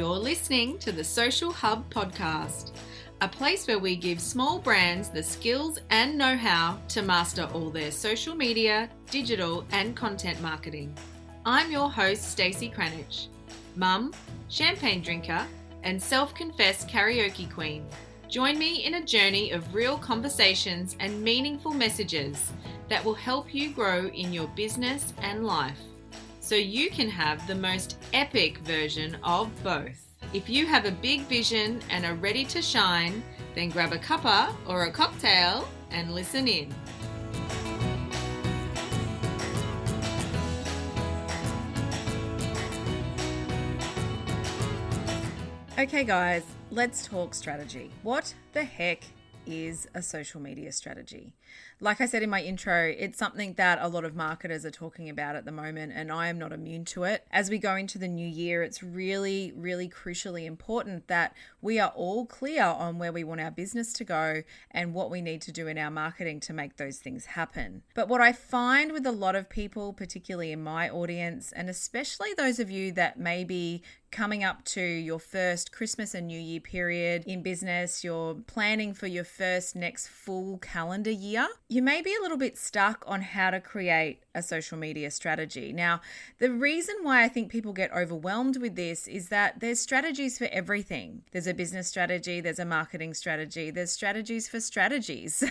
You're listening to the Social Hub Podcast, a place where we give small brands the skills and know-how to master all their social media, digital, and content marketing. I'm your host, Stacey Cranich, mum, champagne drinker, and self-confessed karaoke queen. Join me in a journey of real conversations and meaningful messages that will help you grow in your business and life, so you can have the most epic version of both. If you have a big vision and are ready to shine, then grab a cuppa or a cocktail and listen in. Okay guys, let's talk strategy. What the heck is a social media strategy? Like I said in my intro, it's something that a lot of marketers are talking about at the moment, and I am not immune to it. As we go into the new year, it's really, really crucially important that we are all clear on where we want our business to go and what we need to do in our marketing to make those things happen. But what I find with a lot of people, particularly in my audience, and especially those of you that may be coming up to your first Christmas and New Year period in business, you're planning for your first next full calendar year, you may be a little bit stuck on how to create a social media strategy. Now, the reason why I think people get overwhelmed with this is that there's strategies for everything. There's a business strategy, there's a marketing strategy, there's strategies for strategies,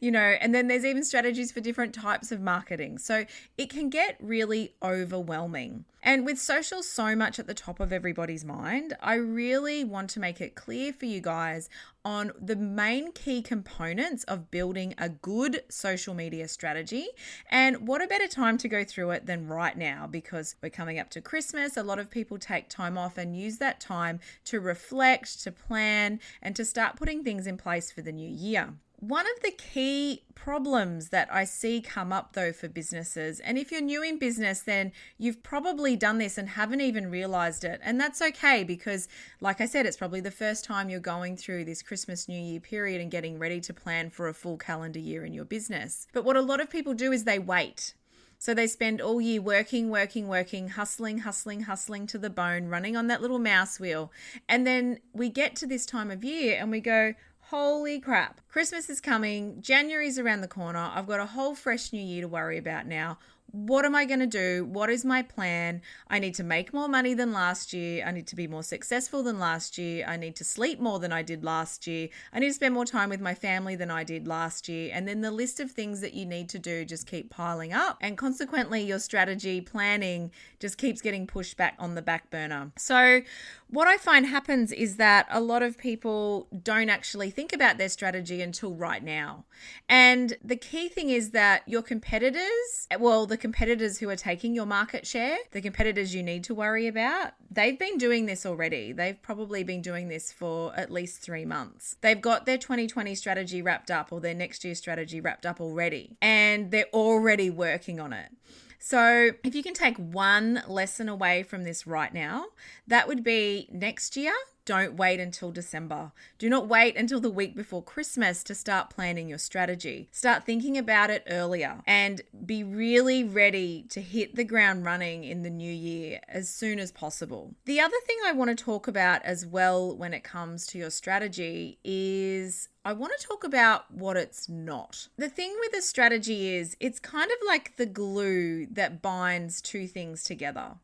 and then there's even strategies for different types of marketing. So it can get really overwhelming. And with social so much at the top of everybody's mind, I really want to make it clear for you guys on the main key components of building a good social media strategy. And what a better time to go through it than right now, because we're coming up to Christmas. A lot of people take time off and use that time to reflect, to plan, and to start putting things in place for the new year. One of the key problems that I see come up though for businesses, and if you're new in business, then you've probably done this and haven't even realized it. And that's okay, because like I said, it's probably the first time you're going through this Christmas, New Year period and getting ready to plan for a full calendar year in your business. But what a lot of people do is they wait. So they spend all year working, hustling to the bone, running on that little mouse wheel. And then we get to this time of year and we go, holy crap, Christmas is coming, January's around the corner, I've got a whole fresh new year to worry about now. What am I going to do? What is my plan? I need to make more money than last year. I need to be more successful than last year. I need to sleep more than I did last year. I need to spend more time with my family than I did last year. And then the list of things that you need to do just keep piling up. And consequently, your strategy planning just keeps getting pushed back on the back burner. So what I find happens is that a lot of people don't actually think about their strategy until right now. And the key thing is that your competitors, the competitors who are taking your market share, the competitors you need to worry about, they've been doing this already. They've probably been doing this for at least 3 months. They've got their 2020 strategy wrapped up or their next year strategy wrapped up already, and they're already working on it. So if you can take one lesson away from this right now, that would be next year, don't wait until December. Do not wait until the week before Christmas to start planning your strategy. Start thinking about it earlier and be really ready to hit the ground running in the new year as soon as possible. The other thing I want to talk about as well when it comes to your strategy is I want to talk about what it's not. The thing with a strategy is it's kind of like the glue that binds two things together.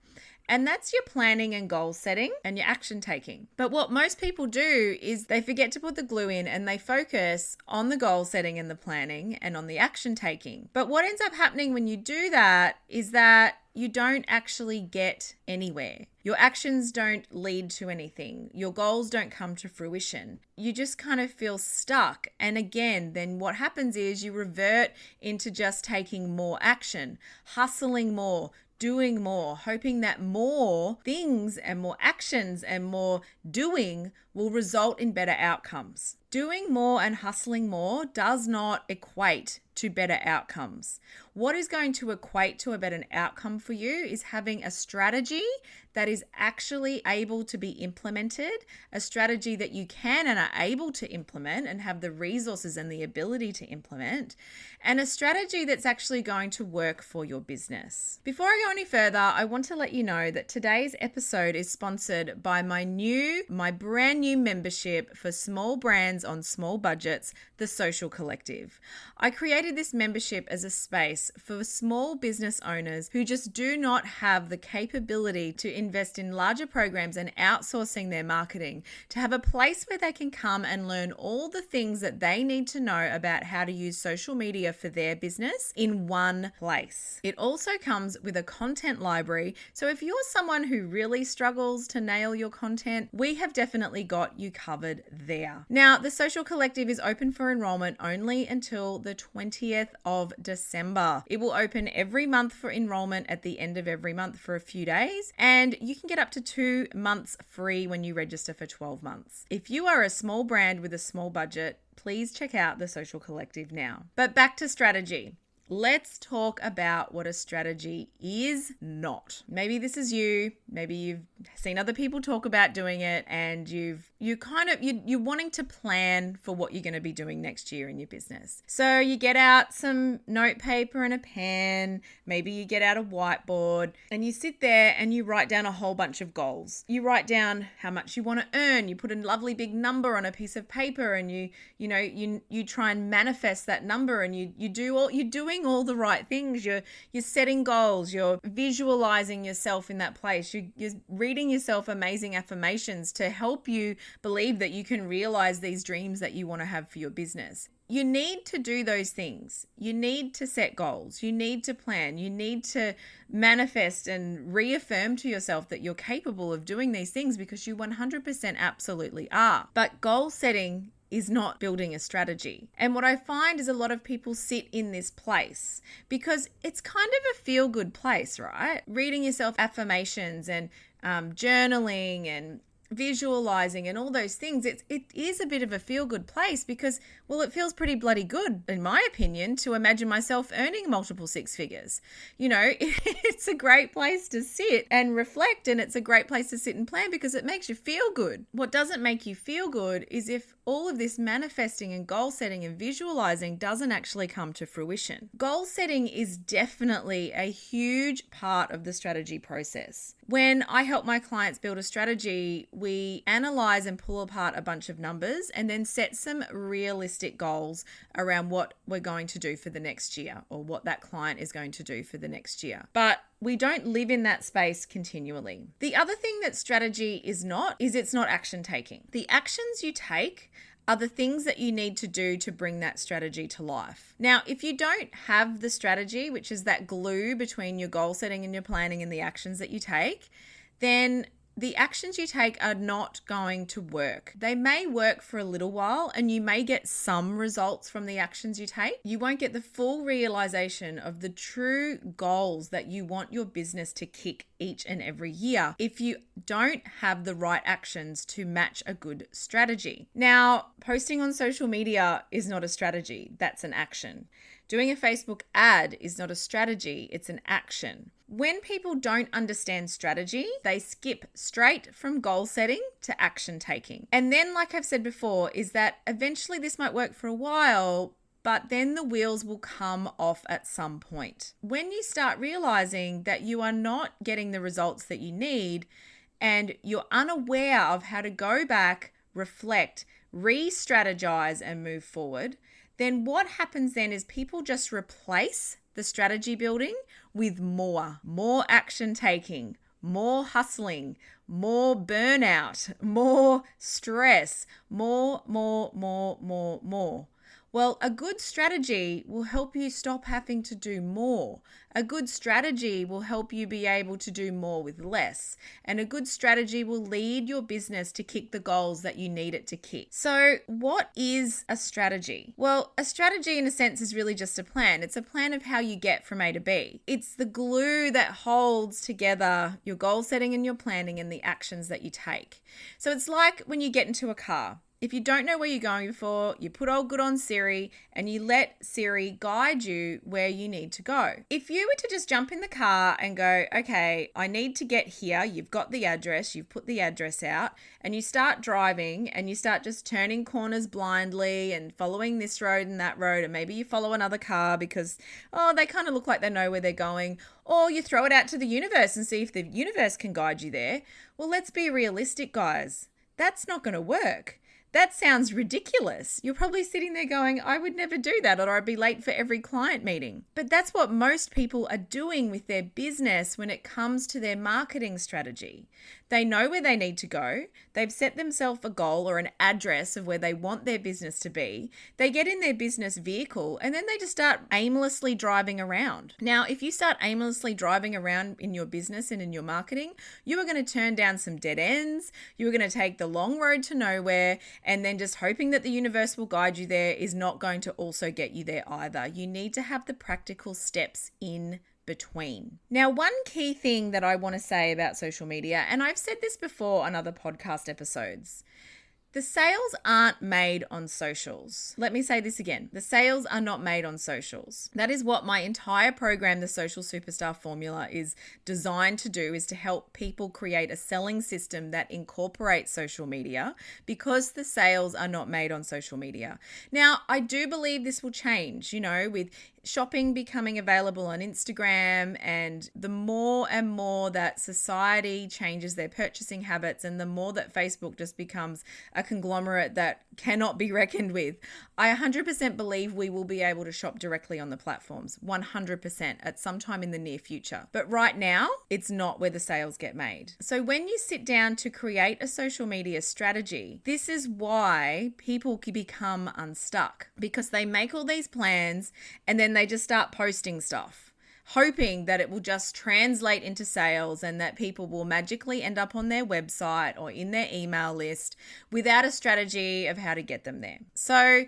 And that's your planning and goal setting and your action taking. But what most people do is they forget to put the glue in and they focus on the goal setting and the planning and on the action taking. But what ends up happening when you do that is that you don't actually get anywhere. Your actions don't lead to anything. Your goals don't come to fruition. You just kind of feel stuck. And again, then what happens is you revert into just taking more action, hustling more, doing more, hoping that more things and more actions and more doing will result in better outcomes. Doing more and hustling more does not equate to better outcomes. What is going to equate to a better outcome for you is having a strategy that is actually able to be implemented, a strategy that you can and are able to implement and have the resources and the ability to implement, and a strategy that's actually going to work for your business. Before I go any further, I want to let you know that today's episode is sponsored by my brand new membership for small brands on small budgets, the Social Collective. I created this membership as a space for small business owners who just do not have the capability to invest in larger programs and outsourcing their marketing, to have a place where they can come and learn all the things that they need to know about how to use social media for their business in one place. It also comes with a content library, so if you're someone who really struggles to nail your content, we have definitely got you covered there. Now, the Social Collective is open for enrollment only until the 20th of December. It will open every month for enrollment at the end of every month for a few days, and you can get up to 2 months free when you register for 12 months. If you are a small brand with a small budget, please check out the Social Collective now. But back to strategy. Let's talk about what a strategy is not. Maybe this is you. Maybe you've seen other people talk about doing it, and you're wanting to plan for what you're going to be doing next year in your business. So you get out some note paper and a pen. Maybe you get out a whiteboard and you sit there and you write down a whole bunch of goals. You write down how much you want to earn. You put a lovely big number on a piece of paper, and you try and manifest that number, and you're doing all the right things. You're setting goals. You're visualizing yourself in that place. You're reading yourself amazing affirmations to help you believe that you can realize these dreams that you want to have for your business. You need to do those things. You need to set goals. You need to plan. You need to manifest and reaffirm to yourself that you're capable of doing these things, because you 100% absolutely are. But goal setting is not building a strategy. And what I find is a lot of people sit in this place because it's kind of a feel-good place, right? Reading yourself affirmations and journaling and visualizing and all those things, it is a bit of a feel-good place because, well, it feels pretty bloody good, in my opinion, to imagine myself earning multiple six figures. It's a great place to sit and reflect, and it's a great place to sit and plan because it makes you feel good. What doesn't make you feel good is if all of this manifesting and goal setting and visualizing doesn't actually come to fruition. Goal setting is definitely a huge part of the strategy process. When I help my clients build a strategy, we analyze and pull apart a bunch of numbers and then set some realistic goals around what we're going to do for the next year, or what that client is going to do for the next year. But we don't live in that space continually. The other thing that strategy is not is it's not action taking. The actions you take are the things that you need to do to bring that strategy to life. Now, if you don't have the strategy, which is that glue between your goal setting and your planning and the actions that you take, then the actions you take are not going to work. They may work for a little while and you may get some results from the actions you take. You won't get the full realization of the true goals that you want your business to kick each and every year if you don't have the right actions to match a good strategy. Now, posting on social media is not a strategy, that's an action. Doing a Facebook ad is not a strategy, it's an action. When people don't understand strategy, they skip straight from goal setting to action taking. And then, like I've said before, is that eventually this might work for a while, but then the wheels will come off at some point. When you start realizing that you are not getting the results that you need and you're unaware of how to go back, reflect, re-strategize and move forward, then what happens then is people just replace the strategy building with more action taking, more hustling, more burnout, more stress, more. Well, a good strategy will help you stop having to do more. A good strategy will help you be able to do more with less. And a good strategy will lead your business to kick the goals that you need it to kick. So, what is a strategy? Well, a strategy in a sense is really just a plan. It's a plan of how you get from A to B. It's the glue that holds together your goal setting and your planning and the actions that you take. So, it's like when you get into a car. If you don't know where you're going before, you put all good on Siri and you let Siri guide you where you need to go. If you were to just jump in the car and go, okay, I need to get here, you've got the address, you've put the address out, and you start driving and you start just turning corners blindly and following this road and that road, and maybe you follow another car because, they kind of look like they know where they're going, or you throw it out to the universe and see if the universe can guide you there. Well, let's be realistic, guys. That's not going to work. That sounds ridiculous. You're probably sitting there going, I would never do that, or I'd be late for every client meeting. But that's what most people are doing with their business when it comes to their marketing strategy. They know where they need to go. They've set themselves a goal or an address of where they want their business to be. They get in their business vehicle and then they just start aimlessly driving around. Now, if you start aimlessly driving around in your business and in your marketing, you are going to turn down some dead ends. You are going to take the long road to nowhere, and then just hoping that the universe will guide you there is not going to also get you there either. You need to have the practical steps in between. Now, one key thing that I want to say about social media, and I've said this before on other podcast episodes, the sales aren't made on socials. Let me say this again. The sales are not made on socials. That is what my entire program, the Social Superstar Formula, is designed to do, is to help people create a selling system that incorporates social media, because the sales are not made on social media. Now, I do believe this will change, with shopping becoming available on Instagram, and the more and more that society changes their purchasing habits, and the more that Facebook just becomes a conglomerate that cannot be reckoned with, I 100% believe we will be able to shop directly on the platforms, 100% at some time in the near future. But right now, it's not where the sales get made. So when you sit down to create a social media strategy, this is why people can become unstuck, because they make all these plans and then they just start posting stuff, hoping that it will just translate into sales and that people will magically end up on their website or in their email list without a strategy of how to get them there. So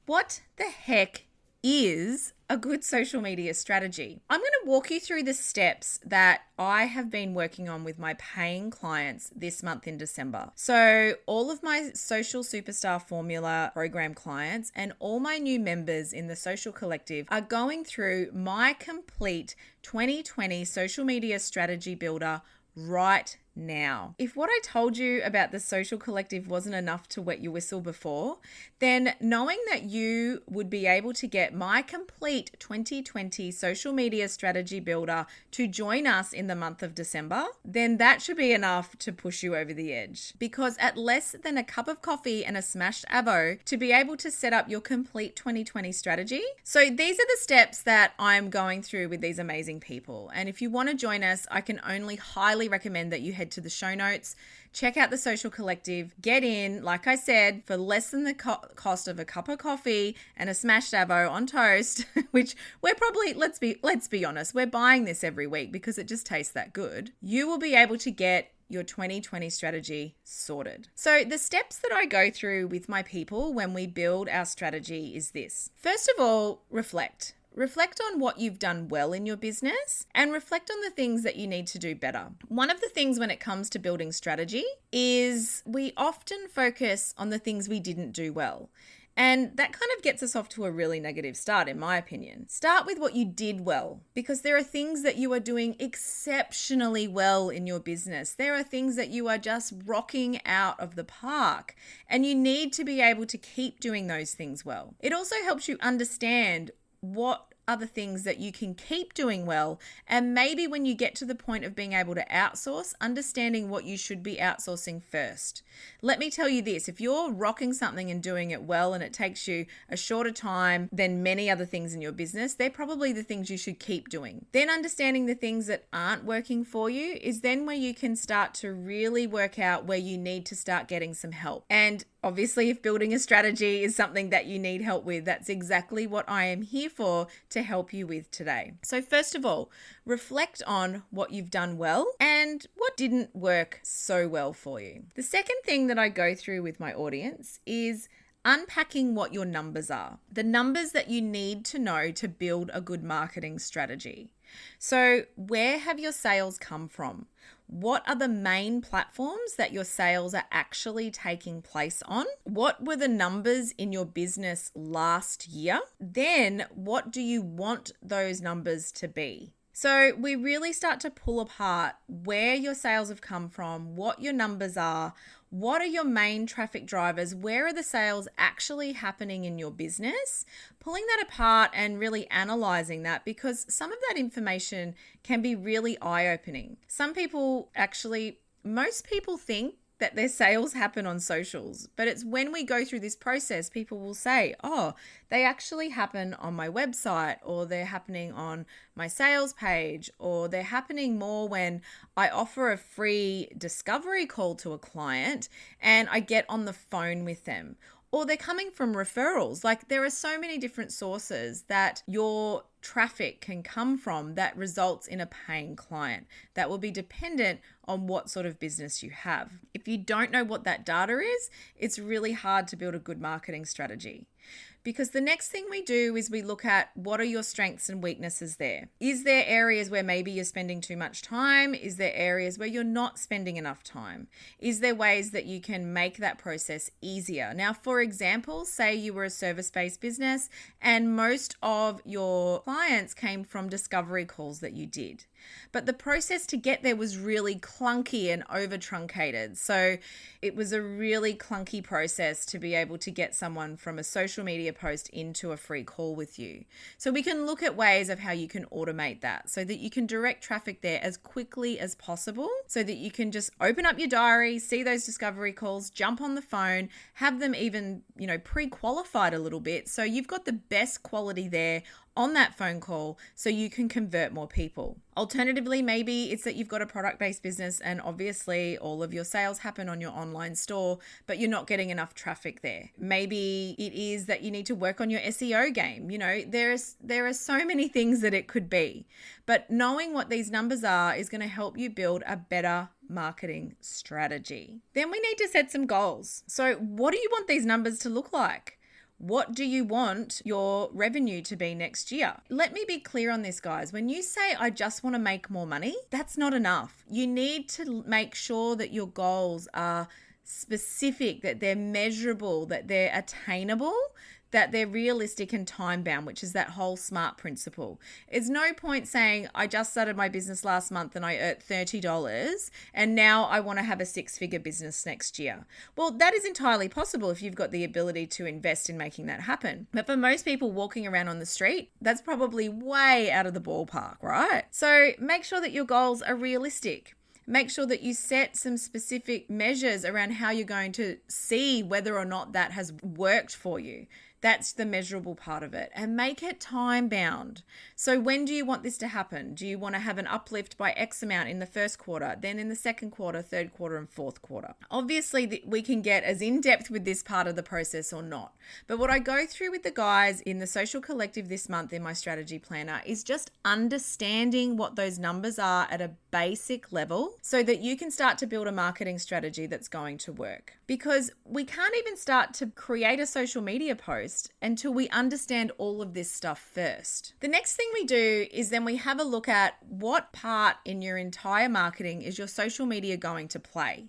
what the heck is a good social media strategy? I'm going to walk you through the steps that I have been working on with my paying clients this month in December. So all of my Social Superstar Formula program clients and all my new members in the Social Collective are going through my complete 2020 social media strategy builder right now. If what I told you about the Social Collective wasn't enough to wet your whistle before, then knowing that you would be able to get my complete 2020 social media strategy builder to join us in the month of December, then that should be enough to push you over the edge. Because at less than a cup of coffee and a smashed avo to be able to set up your complete 2020 strategy. So these are the steps that I'm going through with these amazing people. And if you want to join us, I can only highly recommend that you head to the show notes, check out the Social Collective, get in, like I said, for less than the cost of a cup of coffee and a smashed avo on toast, which we're probably, let's be honest, we're buying this every week because it just tastes that good. You will be able to get your 2020 strategy sorted. So the steps that I go through with my people when we build our strategy is this. First of all, reflect. Reflect on what you've done well in your business and reflect on the things that you need to do better. One of the things when it comes to building strategy is we often focus on the things we didn't do well. And that kind of gets us off to a really negative start, in my opinion. Start with what you did well, because there are things that you are doing exceptionally well in your business. There are things that you are just rocking out of the park, and you need to be able to keep doing those things well. It also helps you understand what are the things that you can keep doing well, and maybe when you get to the point of being able to outsource, understanding what you should be outsourcing first. Let me tell you this, if you're rocking something and doing it well and it takes you a shorter time than many other things in your business, they're probably the things you should keep doing. Then understanding the things that aren't working for you is then where you can start to really work out where you need to start getting some help. And Obviously, if building a strategy is something that you need help with, that's exactly what I am here for to help you with today. So first of all, reflect on what you've done well and what didn't work so well for you. The second thing that I go through with my audience is unpacking what your numbers are, the numbers that you need to know to build a good marketing strategy. So where have your sales come from? What are the main platforms that your sales are actually taking place on? What were the numbers in your business last year? Then what do you want those numbers to be? So we really start to pull apart where your sales have come from, what your numbers are, what are your main traffic drivers, where are the sales actually happening in your business, pulling that apart and really analyzing that, because some of that information can be really eye-opening. Most people think that their sales happen on socials, but it's when we go through this process, people will say, oh, they actually happen on my website, or they're happening on my sales page, or they're happening more when I offer a free discovery call to a client and I get on the phone with them, or they're coming from referrals. Like, there are so many different sources that your traffic can come from that results in a paying client. That will be dependent on what sort of business you have. If you don't know what that data is, it's really hard to build a good marketing strategy. Because the next thing we do is we look at what are your strengths and weaknesses there. Is there areas where maybe you're spending too much time? Is there areas where you're not spending enough time? Is there ways that you can make that process easier? Now, for example, say you were a service-based business and most of your clients came from discovery calls that you did. But the process to get there was really clunky and over truncated. So it was a really clunky process to be able to get someone from a social media post into a free call with you. So we can look at ways of how you can automate that so that you can direct traffic there as quickly as possible, so that you can just open up your diary, see those discovery calls, jump on the phone, have them even, pre-qualified a little bit. So you've got the best quality there on that phone call so you can convert more people. Alternatively, maybe it's that you've got a product-based business and obviously all of your sales happen on your online store, but you're not getting enough traffic there. Maybe it is that you need to work on your SEO game. There are so many things that it could be, but knowing what these numbers are is going to help you build a better marketing strategy. Then we need to set some goals. So what do you want these numbers to look like? What do you want your revenue to be next year? Let me be clear on this, guys. When you say, I just want to make more money, that's not enough. You need to make sure that your goals are specific, that they're measurable, that they're attainable, that they're realistic and time-bound, which is that whole SMART principle. It's no point saying, I just started my business last month and I earned $30 and now I want to have a six-figure business next year. Well, that is entirely possible if you've got the ability to invest in making that happen. But for most people walking around on the street, that's probably way out of the ballpark, right? So make sure that your goals are realistic. Make sure that you set some specific measures around how you're going to see whether or not that has worked for you. That's the measurable part of it, and make it time bound. So when do you want this to happen? Do you want to have an uplift by X amount in the first quarter, then in the second quarter, third quarter, and fourth quarter? Obviously, we can get as in depth with this part of the process or not. But what I go through with the guys in the Social Collective this month in my strategy planner is just understanding what those numbers are at a basic level so that you can start to build a marketing strategy that's going to work. Because we can't even start to create a social media post until we understand all of this stuff first. The next thing we do is then we have a look at what part in your entire marketing is your social media going to play.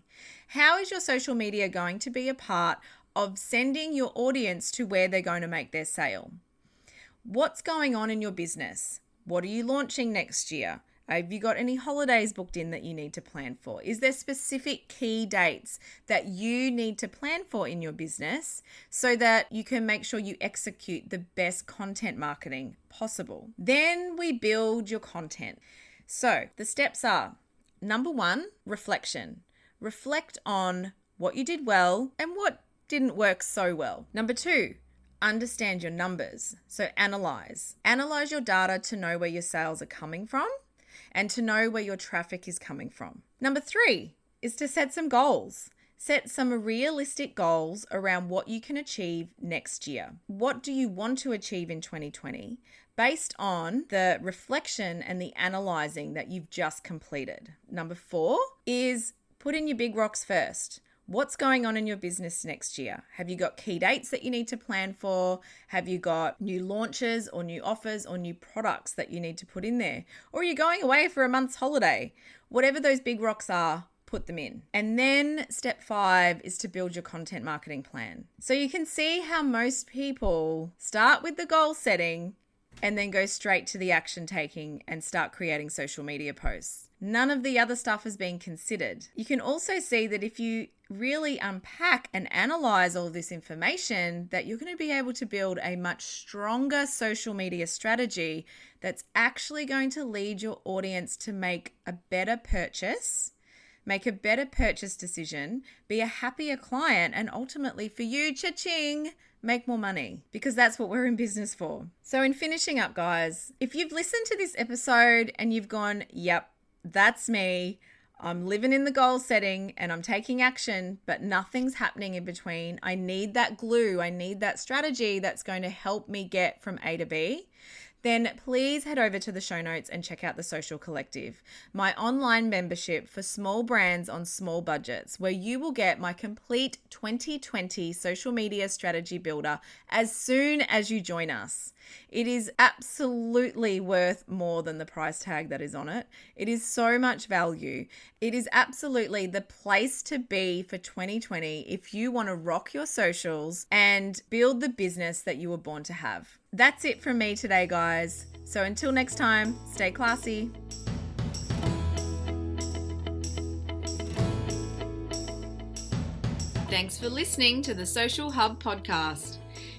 How is your social media going to be a part of sending your audience to where they're going to make their sale? What's going on in your business? What are you launching next year? Have you got any holidays booked in that you need to plan for? Is there specific key dates that you need to plan for in your business so that you can make sure you execute the best content marketing possible? Then we build your content. So the steps are, number one, reflection. Reflect on what you did well and what didn't work so well. Number two, understand your numbers. So analyze. Analyze your data to know where your sales are coming from and to know where your traffic is coming from. Number three is to set some goals. Set some realistic goals around what you can achieve next year. What do you want to achieve in 2020 based on the reflection and the analyzing that you've just completed? Number 4 is put in your big rocks first. What's going on in your business next year? Have you got key dates that you need to plan for? Have you got new launches or new offers or new products that you need to put in there? Or are you going away for a month's holiday? Whatever those big rocks are, put them in. And then step 5 is to build your content marketing plan. So you can see how most people start with the goal setting and then go straight to the action taking and start creating social media posts. None of the other stuff has been considered. You can also see that if you really unpack and analyze all this information, that you're going to be able to build a much stronger social media strategy that's actually going to lead your audience to make a better purchase, make a better purchase decision, be a happier client, and ultimately for you, cha-ching, make more money, because that's what we're in business for. So in finishing up, guys, if you've listened to this episode and you've gone, yep, that's me, I'm living in the goal setting and I'm taking action, but nothing's happening in between. I need that glue. I need that strategy that's going to help me get from A to B. Then please head over to the show notes and check out the Social Collective, my online membership for small brands on small budgets, where you will get my complete 2020 social media strategy builder as soon as you join us. It is absolutely worth more than the price tag that is on it. It is so much value. It is absolutely the place to be for 2020 if you want to rock your socials and build the business that you were born to have. That's it from me today, guys. So until next time, stay classy. Thanks for listening to the Social Hub podcast.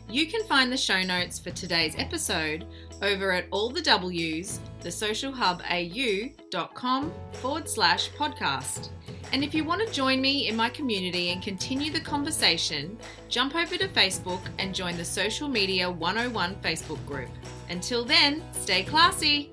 You can find the show notes for today's episode over at allthewsauau.com/podcast. And if you want to join me in my community and continue the conversation, jump over to Facebook and join the Social Media 101 Facebook group. Until then, stay classy.